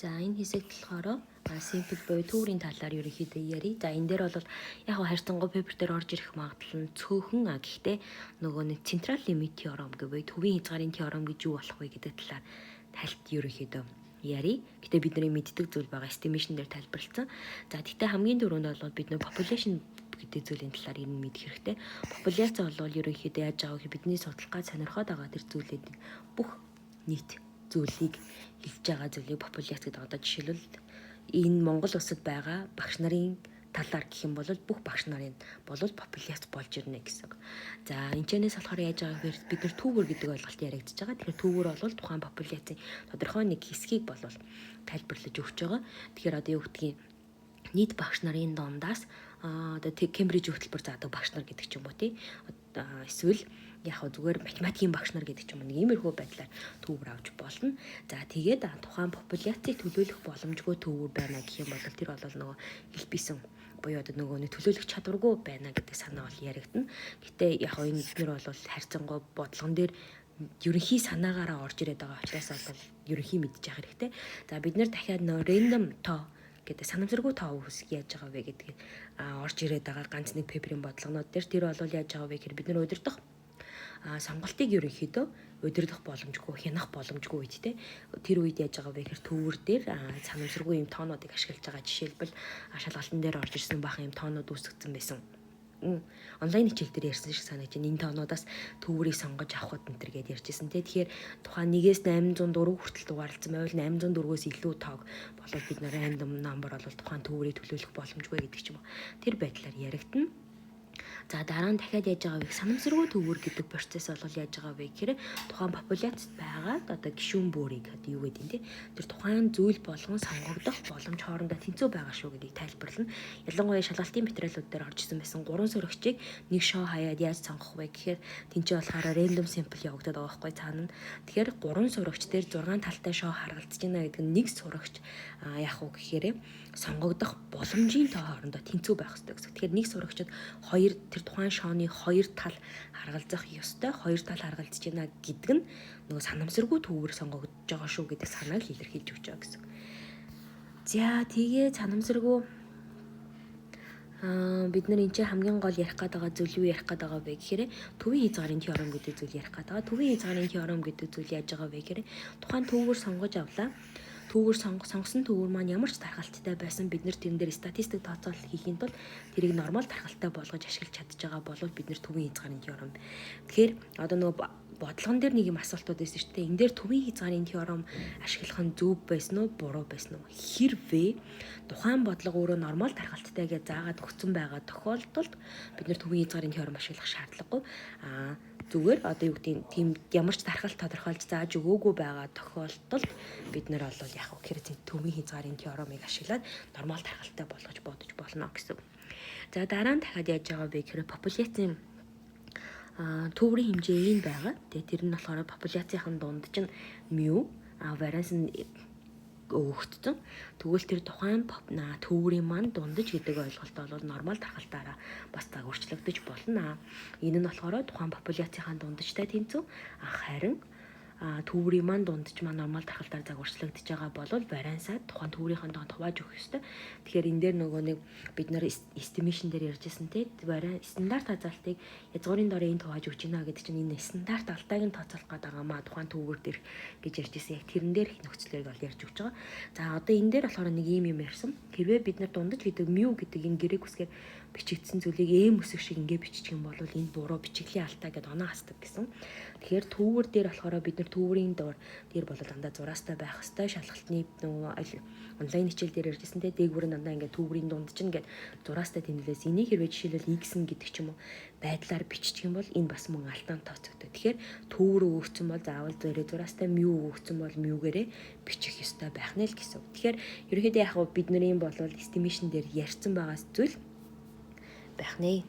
За энэ хэсэгт болохоор simple буюу төврийн талаар ерөнхийдөө ярий. За энэ дээр бол яг харьцангуй paper дээр орж ирэх магадлал нь цөөхөн гэхдээ нөгөө нэг central limit theorem гэвэй төвийн хязгаарын теорем гэж юу болох вэ гэдэг талаар тайлт ерөнхийдөө ярий. Гэтэ бидний мэддэг зүйл байгаа estimation дээр тайлбарлсан. За тэгтээ хамгийн дөрөнд бол бид нөө population гэдэг зүйлийн талаар энэ мэдэх хэрэгтэй. Популяц бол ерөнхийдөө яаж байгаа вэ? Бидний судалгаа сонирхоод байгаа тэр зүйлүүд бүх нийт зүйлийг хэлж байгаа зүйлийг популяц гэдэг. Одоо жишээлбэл энэ Монгол улсад байгаа багш нарын талаар гэх юм бол бүх багш нарын бол популяц болж ирнэ гэсэн. За энэчнээс болохоор яаж байгааг бид нар түүгэр гэдэг ойлголт яригдчихэж байгаа. Тэгэхээр түүгэр бол тухайн популяцийн тодорхой нэг хэсгийг бол тайлбарлаж өгч байгаа. Тэгэхээр одоо юу гэдгийг нийт багш нарын дундаас одоо Кембриж хөтөлбөр заадаг багш нар гэдэг ч юм уу тий. Эсвэл яг зүгээр математикийн багш нар гэдэг ч юм уу нэг иймэрхүү байдлаар түүгэр авч болно. За тэгээд тухайн популяцийг төлөөлөх боломжгүй түүгэр байна гэх юм бол тэр бол нөгөө хэлбийсэн буюу одоо нөгөө нэг төлөөлөх чадваргүй байна гэдэг санаа бол яригдана. Гэтэ яг энэ эдгээр бол харьцангуй бодлогон дээр ерөнхий санаагаараа орж ирээд байгаа учраас бол ерөнхий мэдчих хэрэгтэй. За бид нэр дахиад нөө random тоо гэдэг санамсаргүй тоо үсэг яаж байгаа вэ гэдгийг орж ирээд байгаа ганц нэг пейперийн бодлогонууд дээр тэр бол яаж байгаа вэ гэхээр бид нэр удирдах сонголтыг ерөнхийдөө удирдах боломжгүй хянах боломжгүй үед те тэр үед яаж байгаа вэ гэхээр төвөр дээр санамсаргүй юм тоонуудыг ашиглаж байгаа жишээлбэл шалгалтын дээр орж ирсэн бахан юм тоонууд үүсгэсэн байсан. Онлайн хичээл дээр ярьсан шиг санагдаж байна. Энэ тоонуудаас төвөрийг сонгож авахд энэ төр гэдээ ярьжсэн те. Тэгэхээр тухайн 1-ээс 804 хүртэл дугаарлцсан байвал 804-өөс илүү тоог болоод бид нэр random number бол тухайн төвөрийг төлөөлөх боломжгүй гэдэг ч юм уу. Тэр байдлаар яригдана. За дараа нь дахиад яаж байгаа вэ? Санамсаргүй төвөр гэдэг процесс бол яаж байгаа вэ гэхээр тухайн популяцид байгаа одоо гишүүн бүрийг одоо юу гэдэг юм те. Тэр тухайн зүйл болгон сонгогдох боломж хоорондоо тэнцүү байгаа шүү гэдгийг тайлбарлана. Ялангуяа шалгалтын материалууд дээр орж исэн байсан 3 сурагчийг нэг шоу хаяад яаж сонгох вэ гэхээр тэнцээ болохоор random sample явагдаад байгаа байхгүй цаана. Тэгэхээр 3 сурагч дээр 6 талтай шоу харгалзаж байна гэдэг нь нэг сурагч яах вэ гэхээр сонгогдох боломжийн тоо хоорондоо тэнцүү байх хэрэгтэй гэсэн. Тэгэхээр нэг сурагчид хоёр тэр тухайн шооны хоёр тал харгалзах ёстой. Хоёр тал харгалзаж байна гэдэг нь нөгөө санамсаргүй төвөр сонгогдож байгаа шүү гэдэг санааг илэрхийлж өгч байгаа гэсэн. За тэгээ санамсаргүй бид нар энэ хамгийн гол ярих гэдэг зүйл юу ярих гэдэг вэ гэхээр төвийн хязгаарын теорем гэдэг зүйл ярих гэдэг. Төвийн хязгаарын теорем гэдэг зүйл яаж байгаа вэ гэхээр тухайн төвөр сонгож авлаа. Төвөр сонгосон төвөр маань ямар ч тархалттай байсан бид нар тэрэн дээр статистик тооцоолол хийхийн тулд тэрийг нормал тархалтай болгож ашиглаж чадж байгаа бол бид нар төвийн хязгаарын теорем. Тэгэхээр одоо нөгөө бодлогон дээр нэг юм асуултууд байсан шүү дээ. Энэ дээр төвийн хязгаарын теорем ашиглах нь зөв байсан уу, буруу байсан уу? Хэрвээ тухайн бодлого өөрөө нормал тархалттай гэж заагаад өгсөн байгаа тохиолдолд бид нар төвийн хязгаарын теорем ашиглах шаардлагагүй. Зүгээр одоо юу гэдэг тийм ямар ч тархалт тодорхойлж зааж өгөөгүй байгаа тохиолдолд бид нар бол яг гэхээр төвийн хязгаарын теоремыг ашиглаад нормал тархалтай болгож бодож болно гэсэн. За дараа нь дахиад яаж байгаа вэ гэхээр популяцийн төврийн хэмжээ ийм байгаа. Тэгээ тэр нь болохоор популяцийн дунд чинь μ variance нь өгөгдсөн. Тэгвэл тэр тухайн төврийн маань дундаж гэдэг ойлголт бол нормал тархалтаараа бас загварчлагдаж болно. Энэ нь болохоор тухайн популяцийн дундажтай тэнцүү харин төврийн маань дундаж маань нормал тархалтаар загварчлагдаж байгаа бол вариансаа тухайн төврийнхэн донд хувааж өгөх ёстой. Тэгэхээр энэ дээр нөгөө нэг бид нар estimation дээр ярьжсэн те стандарт хязгаалтыг язгуурын дор энд хувааж өгч гинэ гэдэг чинь энэ стандарт алдааг нь тооцоолох гэдэг байгаа тухайн төвөр дээр гэж ярьжсэн. Яг тэрэн дээр нөхцөлийг бол ярьж өгч байгаа. За одоо энэ дээр болохоор нэг юм ярьсан. Хэрвээ бид нар дундаж гэдэг μю гэдэг энэ грек үсгээр бичигдсэн зүйлийг эм үсэг шиг ингээ бичих юм бол энэ буруу бичиглийн алдаа гэдээ оноо хасдаг гэсэн. Тэгэхээр төвөр дээр болохоор бид нар төврийн доор дээр бол дандаа зураастай байх хэвээр шалгалтны онлайн хичээл дээр ярьжсэн те дээгүүр нь дандаа ингээ төврийн дунд чинь ингээ зураастай тэмдэглээс энийг хэрвээ жишээлбэл x гэдэг ч юм уу байдлаар биччих юм бол энэ бас мөн алдаан тооцогддог. Тэгэхээр төвөр өгөгдсөн бол заавал зөрөө зураастай мю өгөгдсөн бол мюгээрээ бичих ёстой байх нь л гэсэн. Тэгэхээр ерөнхийдөө яг бид нарын бол estimation дээр ярьсан байгаа зүйл байх нэ.